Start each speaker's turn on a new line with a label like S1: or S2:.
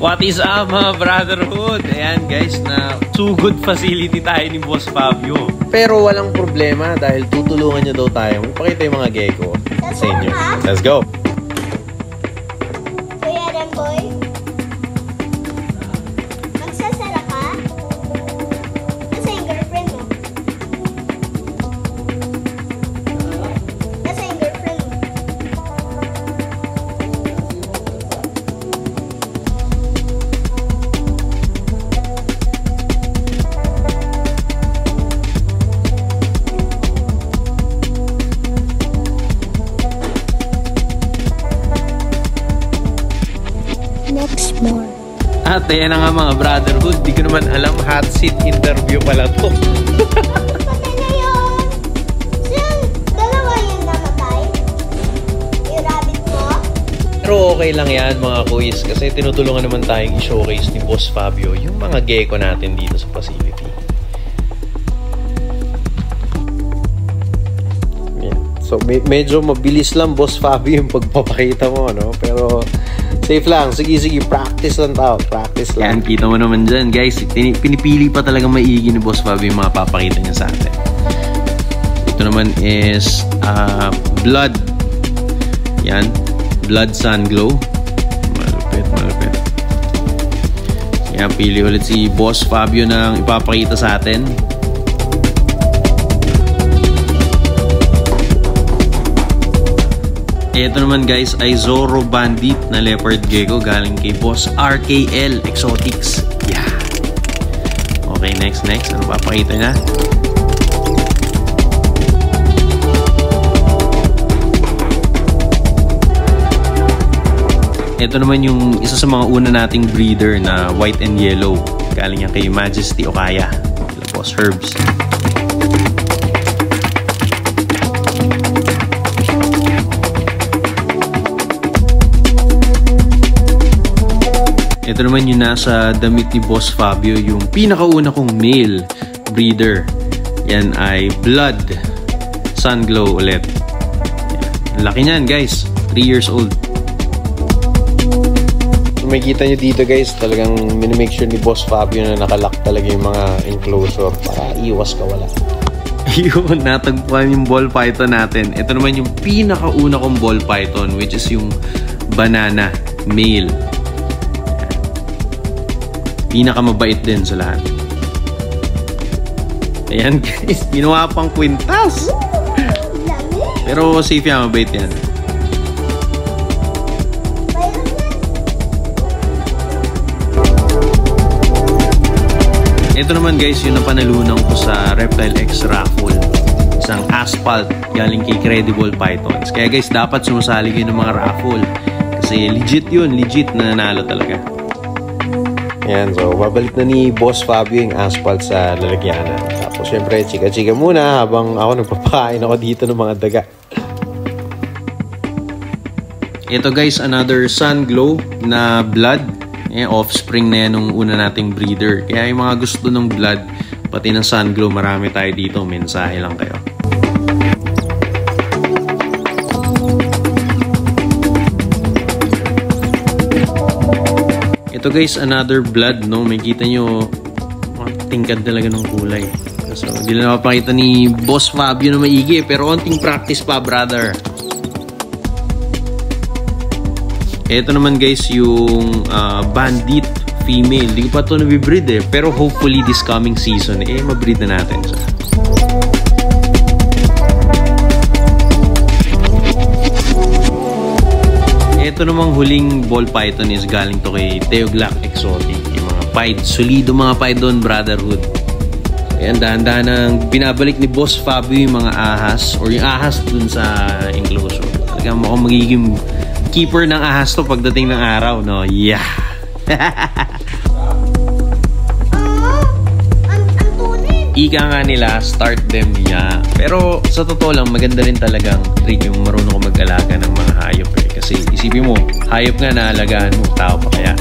S1: What is up mga brotherhood? Ayan guys, na sugod facility tayo ni Boss Fabio. Pero walang problema dahil tutulungan niya daw tayo. Ipakita yung mga gecko sa inyo. Let's go!
S2: Kuya Remboy, magsasara ka? Nasa yung girlfriend mo? Nasa yung girlfriend mo? Next more.
S1: At ayan na nga mga brotherhood, di ko naman alam, hot seat interview pala to.
S2: Patay na yun! Siyang dalawa yung namatay? Yung rabbit mo?
S1: Pero okay lang yan mga kuis, kasi tinutulungan naman tayong i-showcase ni Boss Fabio yung mga gecko natin dito sa facility. Yeah. So medyo mabilis lang Boss Fabio yung pagpapakita mo, no? Pero safe lang. Sige, practice lang tao. Practice lang. Yan, kita mo naman dyan, guys. Pinipili pa talaga maigi ni Boss Fabio yung mga papakita niya sa atin. Ito naman is blood. Yan. Blood sun glow. Malupit. Yan, pili ulit si Boss Fabio ng ipapakita sa atin. Ito naman guys ay Zorro Bandit na leopard gecko galing kay Boss RKL Exotics. Yeah. Okay, next. Ano papakita niya? Ito naman yung isa sa mga una nating breeder na white and yellow. Galing niya kay Majesty Okaya. Boss Herbs. Ito naman yung nasa damit ni Boss Fabio, yung pinakauna kong male breeder. Yan ay Blood Sun Glow ulit. Yan. Laki niyan guys, 3 years old. Kung makikita nyo dito guys, talagang minimake sure ni Boss Fabio na nakalock talaga yung mga enclosure para iwas kawala. Ayun, natagpuan yung ball python natin. Ito naman yung pinakauna kong ball python, which is yung banana male. Pinakamabait din sa lahat. Ayan guys, ginawa pang kwintas. Pero safe yan, mabait yan. Ito naman guys, yung napanalunan ko sa Reptile X raffle. Isang asphalt galing kay Credible Pythons. Kaya guys, dapat sumasali kayo ng mga raffle. Kasi legit yun, legit na nanalo talaga. Ayan, so babalik na ni Boss Fabio yung asphalt sa lalagyanan. Tapos syempre, chika-chika muna habang ako nagpapakain ako dito ng mga daga. Ito guys, another sun glow na blood. Offspring na yan nung una nating breeder. Kaya yung mga gusto ng blood, pati ng sun glow, marami tayo dito. Mensahe lang kayo. Ito guys, another blood, no? May kita nyo, tingkad talaga ng kulay. So, hindi na napapakita ni Boss Fabio na maigi, pero onting practice pa, brother. Ito naman guys, yung bandit female. Hindi ko pa ito nabibreed eh, pero hopefully this coming season, mabreed na natin. So, ito namang huling ball python is galing to kay Teoglac Exotic. Yung mga pied, solido mga python brotherhood. Ayan, dahan-dahan ang binabalik ni Boss Fabio yung mga ahas or yung ahas dun sa enclosure. Talagang mukhang magiging keeper ng ahas to pagdating ng araw, no? Yeah! Ika nga nila, start them niya. Pero sa totoo lang, maganda rin talagang trick yung marunong ko mag-alaga ng mga hayop eh. Kasi isipin mo, hayop nga na alagaan mo, tao pa kaya.